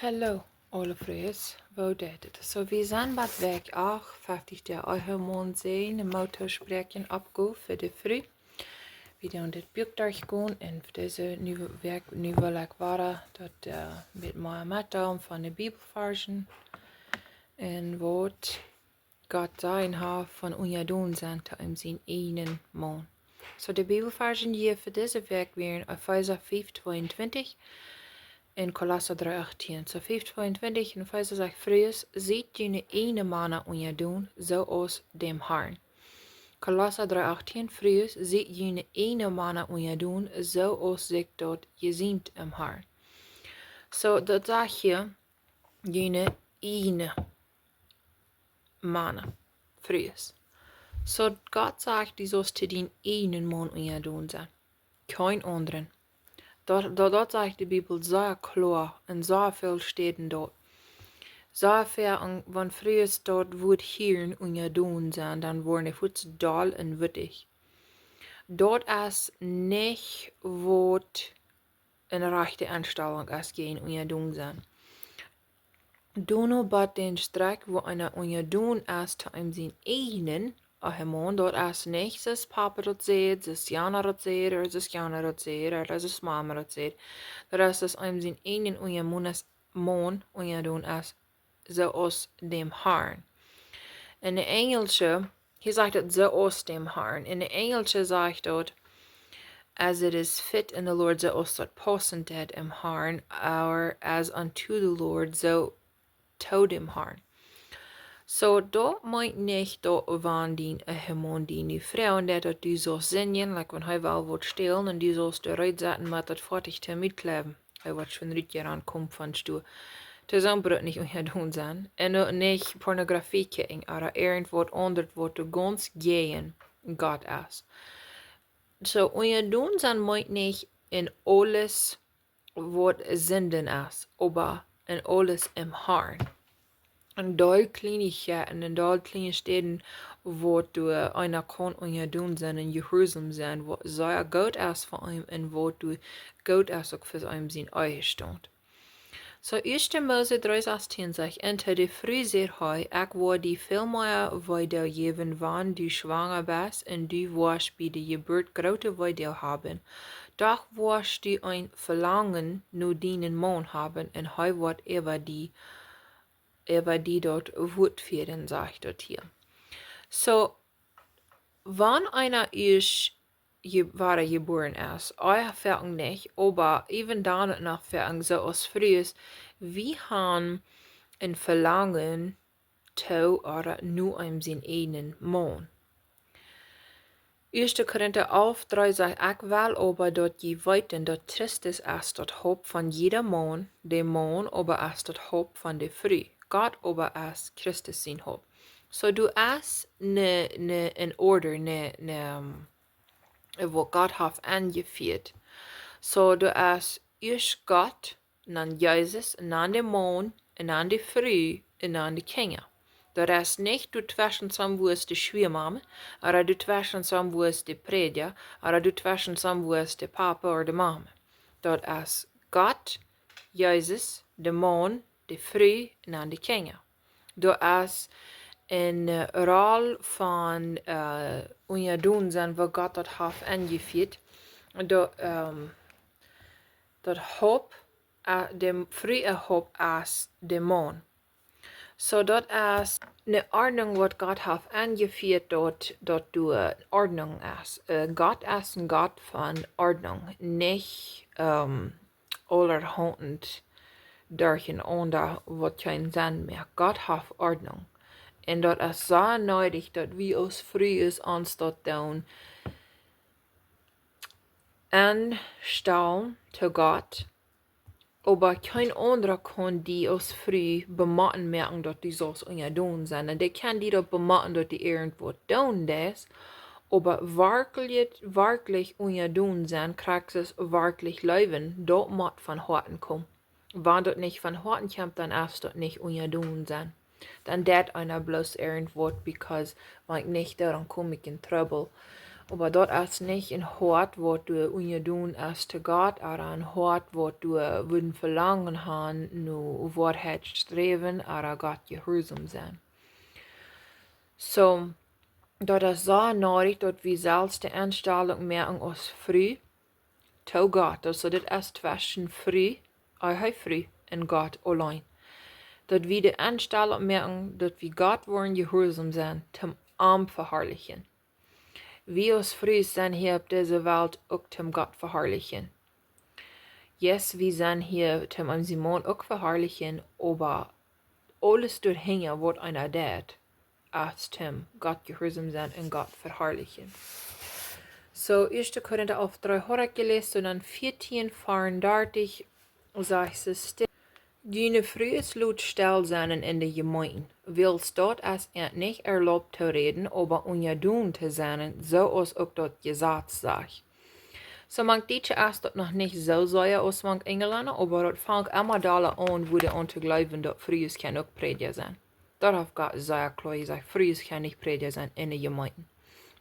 Hallo, alle Frues, Wuat. So wir sind bei Wäakj auch fertig der Mond sehen, een motorspreken opgo voor de Früh. We doen dit boek durchgaan en voor deze nieuwe werk, nu wil ik waren dat met mijn matten van de Bibel Varschen en wat God zijn heeft van onjadon zijn te hem zijn ene man. So de Bibel Varschen hier voor deze werk weer Apos 5:22 in Kolosser 3:18. So 5:22 en Apos zegt Frues, siet ieejne mannen unjadon, zoals dem Harn. Kolosser 3:18 Frues, siet ieejne mannen unjadon, zoals ik daut jeziemt im Harn. So dat zegt hier, ieejne mannen, Frues. So God sagt, die sollst te dien enen man unjadon zijn. Kein anderen. Dat sagt die Bibel sehr klar en sehr veel steden dort. Sehr veel, wann Frues dort wird hier unjadon zijn, dann worden die voets dal en wittig. Dort is nicht, wat een rechte Einstellung is gehen unjadon zijn. Dono bat den Streck, wo einer unjadon ist, zu einem sein eigenen, man dort ist nicht, dass Papa das sieht, dass Jana das sieht, oder dass Jana das sieht, oder dass Mama das sieht. Dort ist, dass einem sein eigenen unjadon ist, so aus dem Harn. In der Englische, hier sagt es so aus dem Harn. In der Englische sagt dort, as it is fit in the Lord, so aus dort passend im Harn, or as unto the Lord, so to dem Harn. So, dat meint nicht, dat wann die man die nu Frauen, dat du sollst singen, like wenn hij wel wat stillen, und du sollst eruit zetten met dat fertig te mitkleven. Hij wat schon richtig ankommt von Stuhl. Das soll nicht unjadon sein. Und nicht Pornografie kijken, oder irgendwas anderes, was du ganz gegen Gott ist. So, unjadon sein meint nicht in alles, was Sünden ist, aber in alles im Harn. En daar Kleinigkeiten en daar kleine steden waar du einer kan onjehuarsom zijn en jewonnen zijn, wat zeer goed is voor hem en wat du goed is ook voor hem zijn eigen stand. So 1. Mose 3:16 zegt, en te de Früh zeer hij, ik wil die veel meer weideel geven wanneer du schwanger bist en du wirst bij de geboorte grote weideel hebben. Doch wirst du ein Verlangen nur dienen Mann haben en hij wordt über die dort Wut führen, sagt dort hier. So, wann einer wahre geboren ist, euer Verang nicht, aber even dann noch Verang so aus Frues, wie haben ein Verlangen zu oder nur einem sein eigenen Mann. 1. Korinther 11:3 sagt, ich will aber dort je weiten, dort Christus ist dort Haupt von jeder Mann, der Mann aber ist dort Haupt von der Früh. Gott aber ist Christus sein Haupt. So du hast in Order, wo Gott hat angeführt. So du hast erst Gott, und dann Jesus, und dann der Mann, und dann die Früh, und dann die Kinder. Dat is niet du twischen sam wo es de Schwiermame, oder du twischen sam wo es de Prediger, oder du twischen sam wo es de Papa oder de Mama. Dat is Gott, Jesus, de Mann, de Früh en dan de Kinder. Dat is een rol van onjadon zijn, waar God dat heeft aangevierd. Dat hoop, de vrije hoop is de man. So dat is een ordnung wat God heeft aangevierd, dat du ordnung is. God is een God van ordnung, niet allerhand derch en ander wat geen zin meer. God heeft ordnung. En dat is zo nodig dat we als Frues ons dat doen aanstellen te God. Aber kein anderer kann die aus Früh bematten merken, dass die so unjadon sind. Und die kann die doch bematten, dass die irgendwo tun das. Aber wirklich unjadon sind, kriegt es wirklich Leben, dort muss von Harten kommen. Wenn das nicht von Harten kommt, dann ist das nicht unjadon sein. Dann dat einer bloß irgendwo, because wenn ich nicht da, dann komme ich in Trouble. Aber dort ist nicht ein Hort, wo du unjadon ist zu Gott, oder ein Hort, wo du würden verlangen haben, nur Wahrheit streben, oder Gott gehorsam sein. So, dort ist so nötig, dort wir selbst die Einstellung merken uns früh, zu Gott. Also das ist zwischen früh, früh und Gott allein. Dort wir die Einstellung merken, dort wir Gott wollen gehorsam sein, zum Arm verherrlichen. Wir uns früh sind hier auf dieser Welt auch zum Gott verherrlichen. Yes, wir sind hier zum Simon auch verherrlichen, aber alles durchhängen, was einer tut, als zum Gott gehorsam sein und Gott verherrlichen. So, 1. Korinther auf 3 Horak gelesen und dann 14, 34, sagt es, Jene frühes Lot still sein in der Gemeinde, willst dort als nicht erlaubt zu reden, aber unjadon zu sein, so als auch dort gesagt sagt. So manch Deutsche ist dort noch nicht so sehr aus manch Engländer, aber dort fängt immer da an, wo der zu glauben, dort frühes kann auch Prediger sein. Dort hat Gott sehr klar gesagt, frühes kann nicht Prediger sein in der Gemeinde.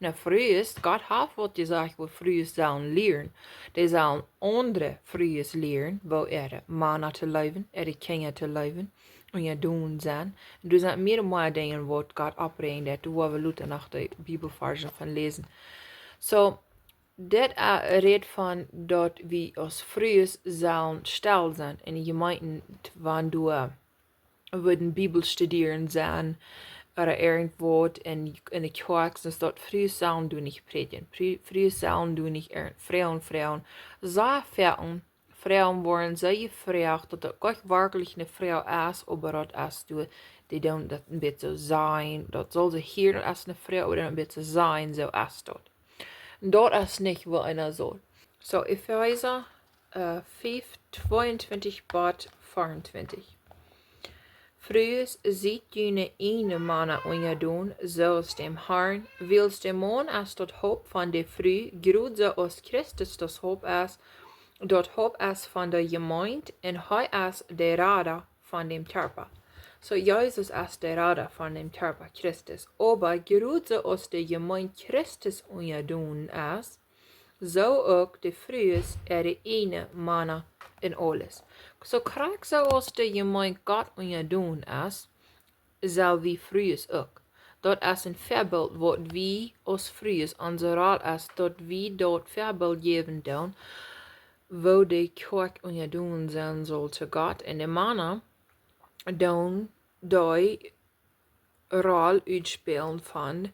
Na, frühes, Gott hat was gesagt, wo frühes sollen lernen. Die sollen andere frühes lernen, wo Männer zu leben, Kinder zu leben, und ja doen zijn. En dus zijn meer en meer dingen wat Gott abbrengt, dat we Leute nach de Bibelversen van lezen. So, dit redt van dat we als frühes sollen still zijn in de gemeenten, wanneer du würden Bibel studieren sein, oder irgendwo in der Kirche, sonst dort früh sollen du nicht predigen. Früh sollen du nicht Frauen. So Frauen waren so gefragt, dass das Gott wirklich eine Frau ist, aber das ist du, die dann das ein bisschen sein, das soll sie hier als eine Frau oder ein bisschen sein, so ist dort. Und dort ist nicht, wo einer soll. So, Epheser 5, 22 bis 24. Frues, siet ieejne mannen onjehuarsom, zoals dem Harn, wils de Mann als tot hoop van de Früh, groeit zoals Christus das hoop is van de gemeente, en hij is de Rada van dem Körper. So Jesus ist der Rada von dem Körper Christus, aber groeit zoals de gemeente Christus onjehuarsom is, so ook de Frues de ene mannen in alles. So krijg zoals de gemeente Gott onjehuarsom is, zal wie Frues ook. Dat is een voorbeeld wat wie als Frues onze raad is, dat wie dat voorbeeld geven doen, wo de kerk onjehuarsom zijn zal te God. En de mannen doen die rol uitspelen van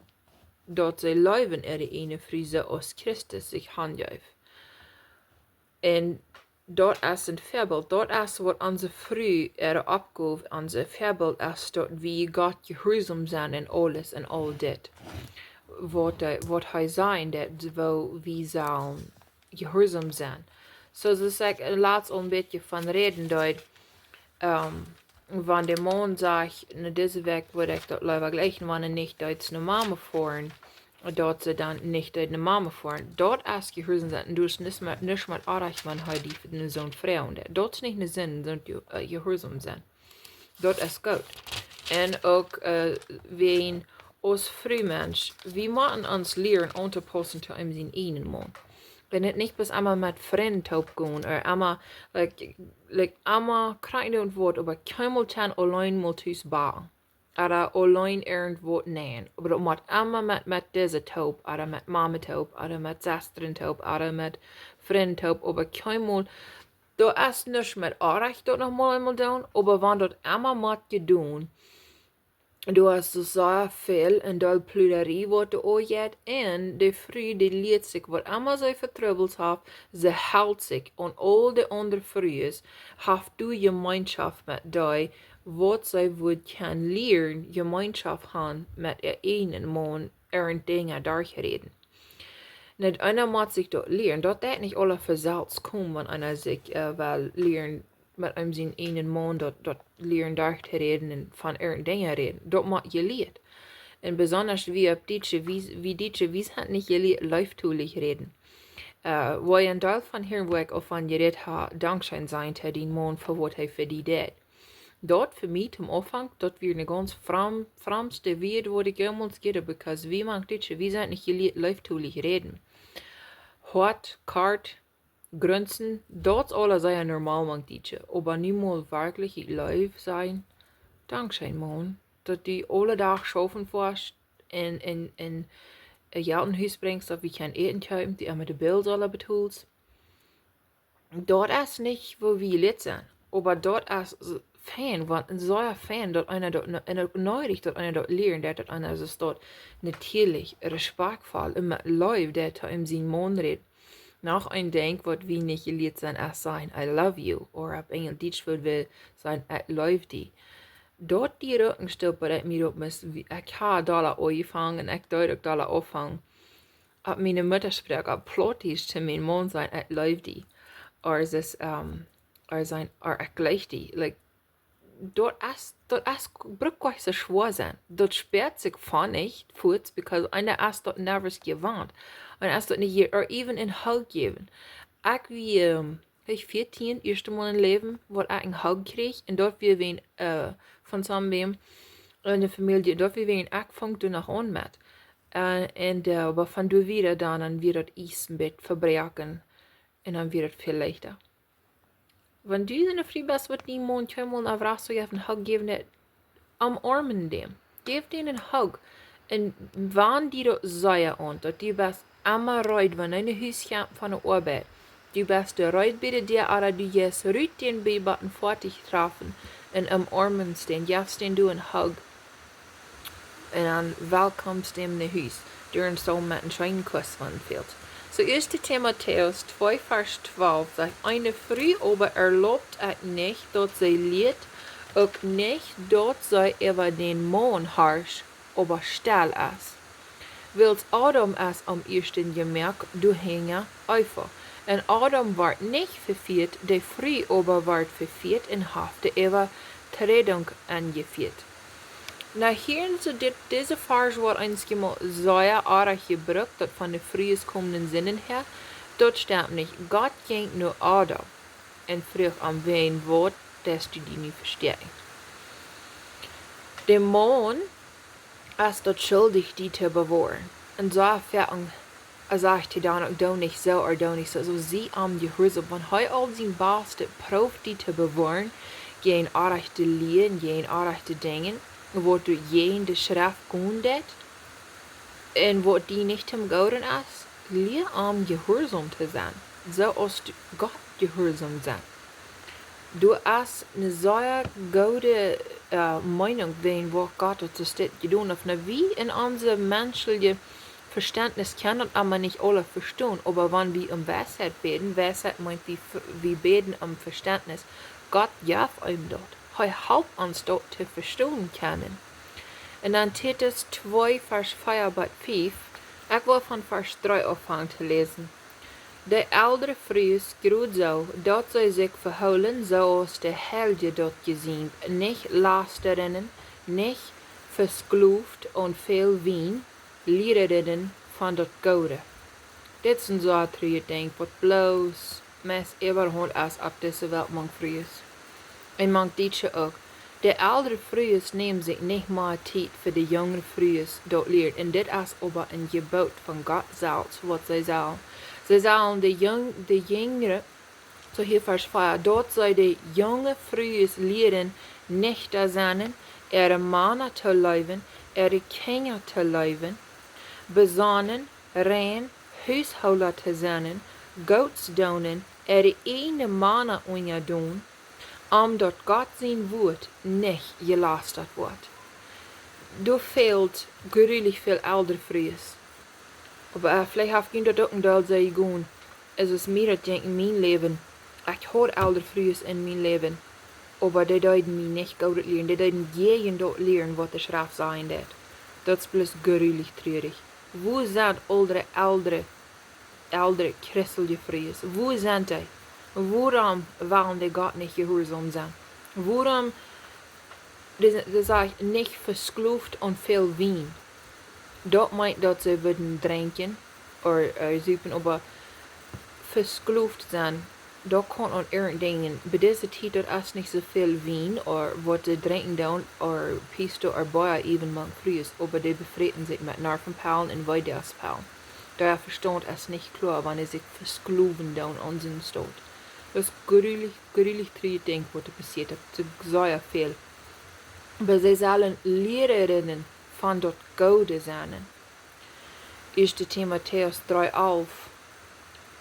dat zij leven de ene Frues als Christus zich handjuift. En dat is een voorbeeld. Dat is wat onze Früh opgaf. Onze voorbeeld is dat we God gehoorzaam zijn in alles en al dit. Wat hij zijn, dat we zullen gehoorzaam zijn. So dus ik laatst al een beetje van reden dat wanneer de man zegt, in deze week word ik dat liever gleich, wanneer niet dat ze mama voeren. Dat ze dan niet uit de mama voeren. Dat is gehoorzaam zijn. Dus niet met aardig man hij die voor zo'n vrouw. Dat is niet de zin, dat gehoorzaam zijn. Dat is goed. En ook ween als vrouwmens, we moeten ons leren aan te passen te zijn ene man. Wenn het nicht bis einmal mit Freunden gehen, oder einmal, einmal Krakjt und Wuat, aber keinmal tan allein mal tus bauen. Oder allein irgendwo nähen. Aber das muss einmal mit dieser Taub, oder mit Mama Taub, oder mit Schwestern Taub, oder mit Freunden Taub, aber keinmal, da ist nicht mit Arrecht dort noch mal einmal tun, aber wenn das einmal mit gedun, du hast so viel in der Plüderie, was du auch jetzt, und die Früh, die liet sich, was immer so vertrübbelt hat, sie hält sich, und all die anderen Frühes, hast du Gemeinschaft mit dir, was sie wohl kann lernen, Gemeinschaft haben mit ihr einen Mann, Dinge durchreden. Nicht einer muss sich dort lernen, dort hat nicht alle versalzt kommen, wenn einer sich will lernen, mit einem zijn einen Mann dort lernen durchreden und von Dingen reden. Dort muss je leert. Und besonders wie auf Deutsche, wie Deutsche, wie es nicht je leiftulich reden. Wo ich ein Teil von hier, wo ich auch von geredet habe, Dankschein sein, den Mann für was er für die tät. Dort für mich zum Anfang, dort wir eine ganz fremste Welt, wo ich jemals geht, because wie man Deutsche, wir sind nicht gelehrt, leuftulich reden. Hart, kart, grunzen, dort alles sei ja normal, man Deutsche, aber niemals wirklich live sein. Dankzij man, dat die alle dag schaffen fast en een jaarhuis brengt, dat we gaan eten kopen, die met de beeld alle bedoelt. Dort ist nicht, wo wir jetzt sind, aber dort ist Fan, want ein solcher Fan, dort einer dort neulich, dort einer dort lernt, der dort einer ist dort natürlich respektvoll, immer läuft, der da in seinen Mund redet. Nach ein Denk, was wir nicht gelehrt sind, ist sein, I love you, oder auf Englisch will sein, I love thee. Dort die Rückenstüppe, dat mir op mis, ik ha dollar aanvangen en ik duidelijk dollar afvangen. Op mijn moeder spreekt op Plautdietsch te mijn man zijn, ik leef die. Or ik gleich die. Like, dort is brückig so schwer sein. Dort sperrt sich von nicht, voort, because einer ist dort nervös gewarnt. Und ist dort nicht, or even in Hug geben. Ich wie, ich 14, erste Mal im Leben, wo ich einen Hug krieg, und dort wir wen, von zusammen in der Familie, dort wir wen, ich fängt du nach an mit. Aber von du wieder dann wird das Eis ein bisschen verbrechen, und dann wird es viel leichter. Wenn du in der Früh bist, wird niemand kommen und einfach so einen Hug geben, umarmen dem. Gib denen einen Hug. Und wann die dort sagen und dass du bist immer reut, wenn deine Haus kommt von der Arbeit, du bist der reut bei dir, aber du gehst reut den Babybatten fertig treffen und umarmen den, gibst den du einen Hug und dann willkommst dem in Haus. Durch so mit einem schönen Kuss von fehlt. So 1. Timotheus 2, Vers 12 sagt, eine Frau aber erlaubt es nicht, dass sie lied, auch nicht, dass sie über den Mann herrscht, aber still ist. Wils Adam es am ersten gemerkt, du hänge einfach. Und Adam ward nicht verführt, die Frau aber ward verführt und hafte Übertretung angeführt. Na hier so diese Vers wordt eens sehr aardig gebruikt, dat van de Frues kommenden Sinnen her, dort steht nicht, Gott ging nur Adam und fragt am wen Wort, dass du die nicht verstehen. Der Mann ist dort schuldig, die zu bewahren. Und so sagt er dann auch nicht so oder nicht so. Also sie am Gehorsam, wenn er all sein Beste prüft, die zu bewahren, gehen aardige Lehren, gehen aardige Dinge, wo du in de Schrift kundet en wo die nicht im Gouden ist, leer am Gehorsam zu sein, so als du Gott gehorsam sein. Du hast eine sehr gute Meinung, wen wo Gott das getan hat. Wie in unserem menschlichen Verständnis kann das aber nicht alle verstehen, aber wenn wir um Weisheit beten, Weisheit meint wir beten um Verständnis, Gott hilft einem dort. Er helpt uns dort zu verstehen können. Und dann Titus 2, Vers 4 bis 5, ich will von Vers 3 anfangen zu lesen. De ältere Frues groeit zo, dat zij zich verhouden zoals de Heilige dort jeziemt, nicht lasterinnen, nicht verskloeft und veel wien, leerden van dat Gode. Dit is een zo true ding, wat bloos mes überhaupt is op deze wereld man Frues. En man Deutsche ook. De oudere Frues nemen zich niet meer tijd voor de jongere Frues dat leert. En dit is aber een gebod van God zelfs, wat zij zal. Zij zullen de jongere, so hier vers 4, dat zij de jonge Frues leren nicht te zijn, mannen te leven, kinderen te leven, besonnen, rein, huishouden te zijn, godsdonen, ene mannen unjadon, omdat Gott sein Wort nicht gelastet wird. Du fehlt gruwelijk veel ältere Frues. Aber vielleicht habe ich das auch nicht sehr gut. Es ist mir das in mein Leben. Ich habe ältere Frues in mein Leben. Aber die deuten mich nicht gut lernen. Die deuten jeden dort lernen, was der Schrift sein wird. Das ist bloß gruwelig traurig. Wo sind unsere ältere christliche Frues? Wo sind die? Waarom wollen die Gott nicht gehorsam sein? Waarom, das sagt, nicht verskloeft und viel Wein? Dat meint, dass sie würden trinken oder suchen, aber verskloeft sein, da kann an irgenddingen, bei dieser Zeit dort erst nicht so viel Wein, oder was sie trinken dann, oder Pisto, oder Boya even man Frues, aber die befrieden sich mit Narvenpalen und Weiderspalen. Daher versteht es nicht klar, wann sie sich verskluven dann an seinen Tod. Das ist gruwelig triest Ding, was da passiert hat, so sehr viel. Aber sie sollen Lehrerinnen von dort Gode sein. 1. Timotheus 3,11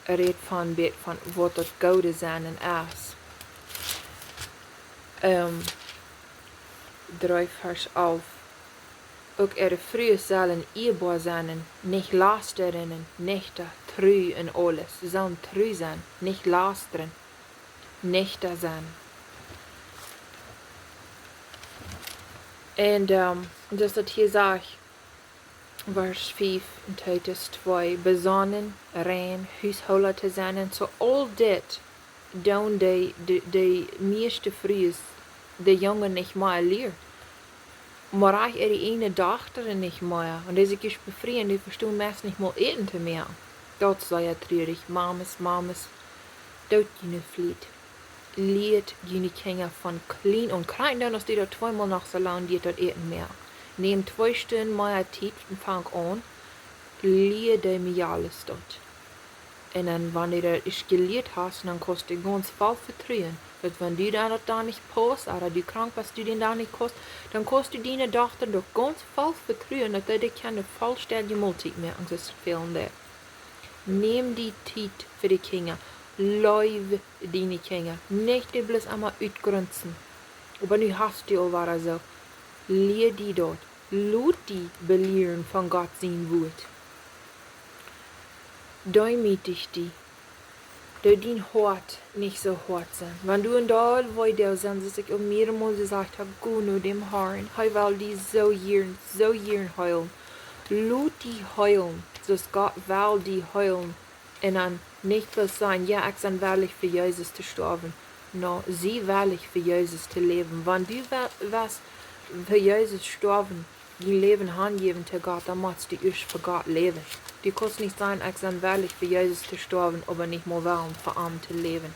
redt van wat dat Gode zijn is. 3 vers 11. Ook Frues zullen eerbaar zijn, niet lasterinnen, nicht treu in alles. Ze zullen treu zijn, niet lasteren, nicht zijn. En dus dat hier zegt, vers 5 in Titus 2, besonnen, rein, huishouden te zijn. So all dit doen de meeste Frues, de jongen niet meer leer. Maar ich die ene Tochter nicht mehr. Und diese ist befrieden, die verstehen meist nicht mal eten mehr. Das sei ja traurig. Mames, dort jene Flied. Lied jene Kinder von klein und klein, dann ist die dort zweimal nach so lang, die dort eten mehr. Nehm 2 Stunden mehr Zeit und fang an, lied die mir alles dort. Und dann, wenn du das gelehrt hast, dann kannst du ganz voll vertrauen. Dass wenn du dann da nicht passt, oder du krank bist, du den da nicht kannst, dann kannst du deine Tochter doch ganz voll vertrauen, dass die keine vollständige Mahlzeit mehr an sich fehlen der. Nimm die Zeit für die Kinder. Läufe deine Kinder. Nicht die bloß einmal ausgrenzen. Aber nu hast du auch so. Lehr die dort. Lass die belehren von Gott sein Wort. Demütig die. Da dein Hort nicht so hart sein. Wenn du in da weiter sind, dass ich mehrmals gesagt habe, go nur dem Harn, he will die so jeden heulen. Lass die heulen, dass Gott will die heulen. Und dann nicht will sein, ja, ich bin willig für Jesus zu sterben. No, sie willig für Jesus zu leben. Wenn du was für Jesus sterben, dein Leben angeben zu Gott, dann musst du erst für Gott leben. Du kannst nicht sein, ich bin willig für Jesus zu sterben, aber nicht mehr wollen, für ihn zu leben.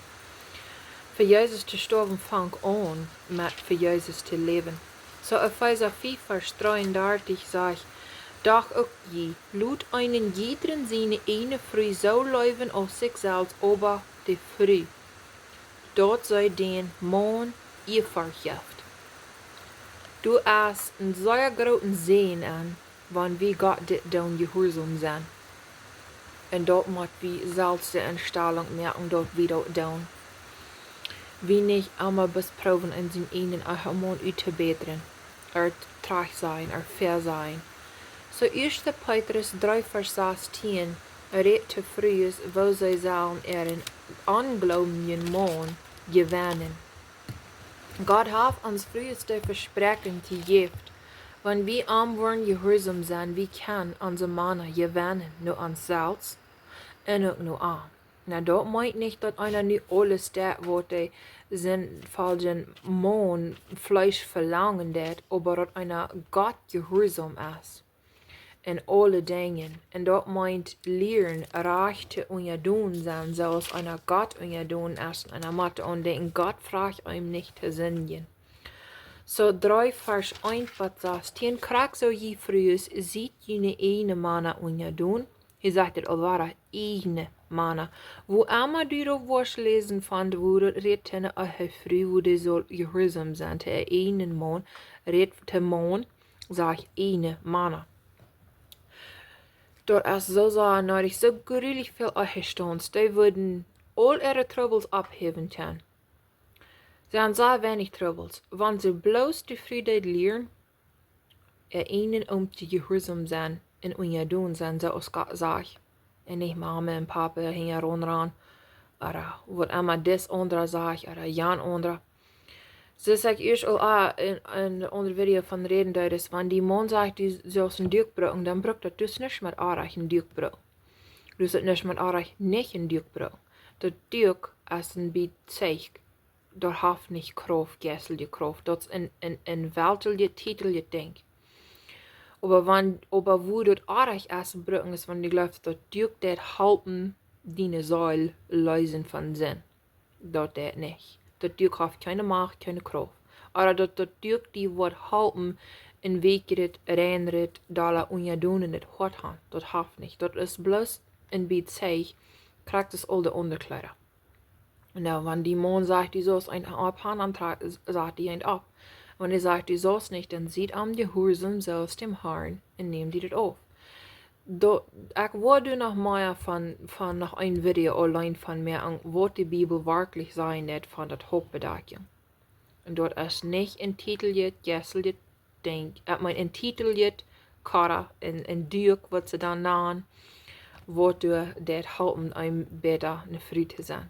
Für Jesus zu sterben, fang an, mit für Jesus zu leben. So Epheser 4, Vers 33 sagt, Dach auch je, lud einen jeden seine eine Früh so leben auf sich selbst, aber die Früh. Dort sei den Mann ihr vergift. Du hast einen sehr großen Sehen an, wann wir Gott dit unjehuarsom zijn. En dort moet wir selbst die Einstellung merken, dort wir dort doen. Wie nicht einmal besprochen in zijn enen Achemon uit te beteren, trach sein, fair sein. So 1. Petrus 3, Vers 16 redt zu Frues, wo sie sollen einen anglaubenden Mann gewinnen. Gott hat uns Frues die Versprechen gegeben, wenn wir unjehuarsom zijn, wie kann onze Mann gewinnen, nur uns selbst und auch nur an. Na, das meint nicht, dass einer nu alles dat, was die sind falschen Mann Fleisch verlangen dat, aber dass einer Gott gehorsam ist. In alle Dingen. Und das meint lehren, reich zu unjadon sein, so als einer Gott unjadon ist, einer Mathe und den Gott fragt ihm nicht zu singen. So 3 Vers 1 was sagt, den Krakjt so je Frues, siet ieejne Mana unjadon. Hij sagt het alwara, ieejne Mana. Wo immer du das Wort lesen fand, wo das redt tenne a früh, wo die soll gehorsam sein, te einen Mann, redt te Mann, sag ieejne Mana. Dort ist so nötig, so gruwelig viel Achestons, die würden all ihre Troubles abheben können. Sie haben sehr wenig Troubles. Wenn sie bloß die Friede lehren, ihnen zu gehorsam sein, in unjadon sein, so als Gott sagt. Und nicht Mama und Papa hängen ran, oder was immer das andere sagt, oder Jan andere. So sag ich auch in einem Video von Reden, dass wenn die Mann sagt, die sollst ein Dach brauchen, dann braucht das nicht mit Arach ein Dach brauchen. Du sollst nicht mit Arach nicht ein Dach brauchen. Das Dach ist ein Bezeig. Dort hat nicht Kraft, gässelige Kraft. Das ist ein weltliche, titelige Ding. Aber wo das Arach ist, brauchen ist, wenn die läuft, das Dach, das halten, die Säule lösen von Sinn. dat dat nicht. Dat Duke heeft keine Macht, keine Kraft. Aber dat Duke die wat halten in Wäakj, reinen, dala unjadon in het hart han. Dat heeft nicht. Dat is bloß in Bezeig, krijgt es al de onderkleider. Nou, wenn die Mann sagt, die soll's ein Abhahn antragt, sagt die ein ab. Wenn die sagt, die soll's nicht, dann sieht unjehuarsom selbst dem Harn und nimmt die das auf. Ich wollte noch mehr von noch ein Video allein von mir an, was die Bibel wirklich sein wird von der Hauptbedeckung. Und dort ist nicht intiteliert, gesseliert, intiteliert, Kara, in Duke, was sie dann nahen, wo du das halten, ein besser eine Friede sein.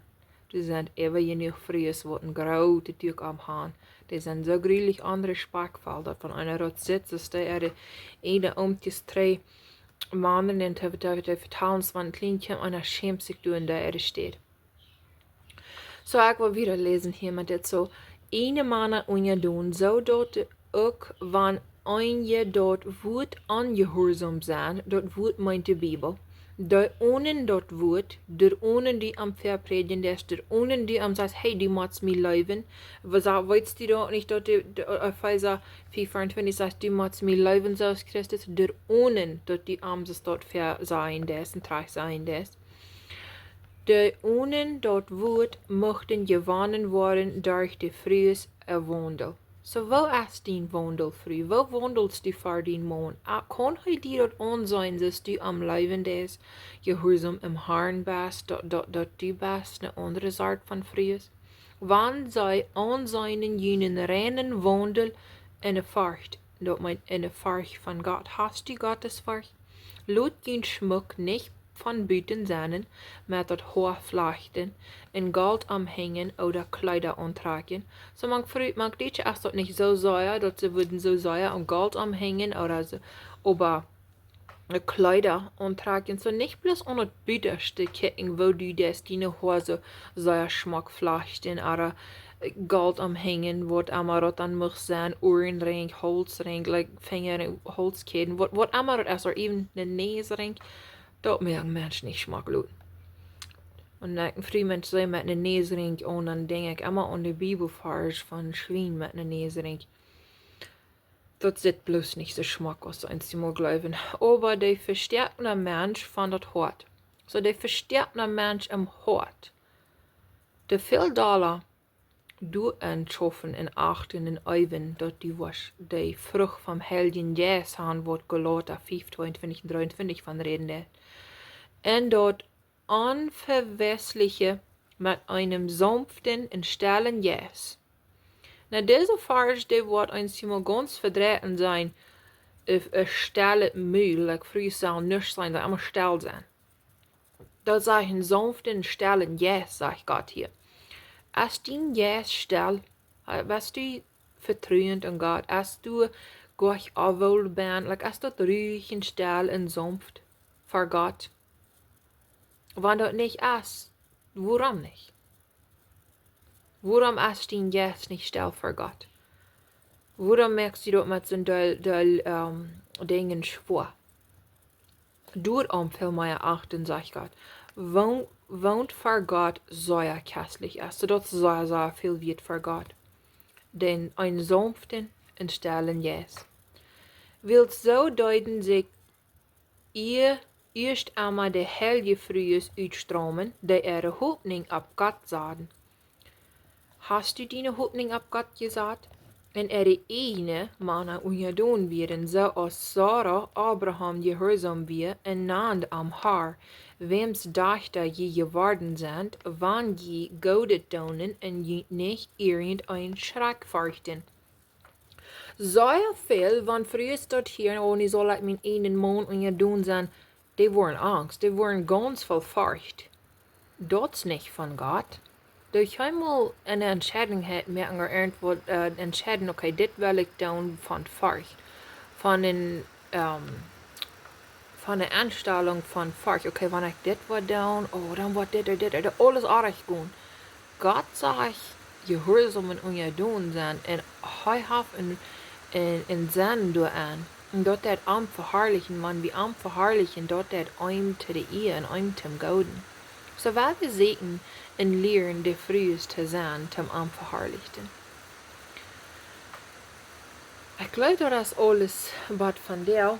Die sind even genoeg Frues, wat een grote Duke am Harn. Die sind so gruwelig andere Speckfall, dat van einer rot sitzt, der de ene omtjes 3 maanden in te vertalen, van een kleintje einer schämt sich du in der steht. So, ich will wieder lesen hier mit dit so. Ene Mann unjadon, so dort ook van eenje dort woord onjehuarsom zijn, dat woord meint de Bibel. De onen dat woord, de onen die am verpredigen ist, de onen die am sagt, hey, die muss mir leuven. Was weißt du doch nicht, dass die Epheser 4,24 sagt, die muss mir leuven, so ist Christus, de onen, dat die am das dort sein des, und trage sein des. De onen dat woord muchten jewonnen woaren derch de Frues Waundel. So, wo ist dein Waundel früh? Wo wandelst du vor dein Mond? Kann hij dir dat aanzien, dass du am Leben des Gehorsam im Harn bist, dat du bist eine andere Art von Frues? Wann sei aunseenen junen reinen Waundel enne Furcht, dat meint enne Furcht von Gott. Hast du Gottes Furcht? Lot dein Schmuck nicht von Büten sein, mit dat Hoa Flajchten, in Gold amhängen oder Kleider antragen. So man Deutsch ist dort nicht so sehr, dass sie würden so sehr an Gold amhängen oder so, aber Kleider antragen. So nicht bloß an das Büterste kicken, wo du das deine Hose sehr Schmuck flachten oder Gold amhängen, wat immer dann muss sein, Ohrenring, Holzring, like Finger, Holzketten, wat immer das ist, oder even ein Näsring. Dat merken mensen niet smakelijk. En als een vriend met zei met een neusring aan, dan denk ik immer aan de Bibelvers van Schwein met een neusring. Dat zit bloß nicht so smakelijk, so eins mal glauben. Aber der verstärkende Mensch von dat Hort. So der verstärkende Mensch im Hort. Der viel Dollar du entschaffen in achten in Eiven, dat die was die Frucht vom Heiligen Geist haben, wird Galater 5, 22 und 23 von reden. Und dort unverwässliche mit einem sanften und stillen Geist. Na, diese Vers, die wird einmal ganz verdreht sein, auf ein stilles Mühl, like früher soll nicht sein, soll immer still sein. Das sei ein sanften und stillen Geist, sagt Gott hier. Als dein Geist still, was du vertrauend an Gott, als du Gott aufwohl bist, like als du ruhig und still und sanft vor Gott. Wenn das nicht ist, warum nicht? Warum ist dein Geist nicht still vor Gott? Warum merkst du das mit so Dingen schwor? Doe viel mehr achten, sagt Gott. Wohnt vor Gott sehr kästlich ist, sodass sehr viel wird vor Gott. Denn ein sanften und stillen Geist. Will so deuten sich ihr erst einmal der Heilige Frues uitstromen, die ihre Hoffnung ab Gott sahen. Hast du deine Hoffnung ab Gott gesagt? En ieejne Männer unjadon werden, so als Sara Abraham gehorsam wir, en naand am Haar, wems Dach je geworden sind, wann je Goudet donen en je nicht irgendein Schreck fürchten. Sehr viel, wann Frues dort hier, und ich soll like mein einen Mann unjadon sein, die waren Angst, die waren ganz voll Furcht. Das nicht von Gott. Durch einmal eine Entscheidung hat, merken wir irgendwo entscheiden, okay, das will ich tun von Furcht. Von der Einstellung von Furcht. Okay, wenn ich das will tun, oh, dann wird das, alles richtig gut. Gott sagt, gehorsam und unjadon sein, und er hat in seinen du an. Und dort das am verherrlichen, man wie am verherrlichen, dort das einem zu der Ehe und einem zum Golden. Så wij we zitten en leren de Frues te zijn te verherrlichten. Ik geloof dat das alles wat van jou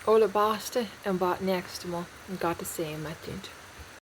allerbeste en wat nächste Mal. Gott te zeggen met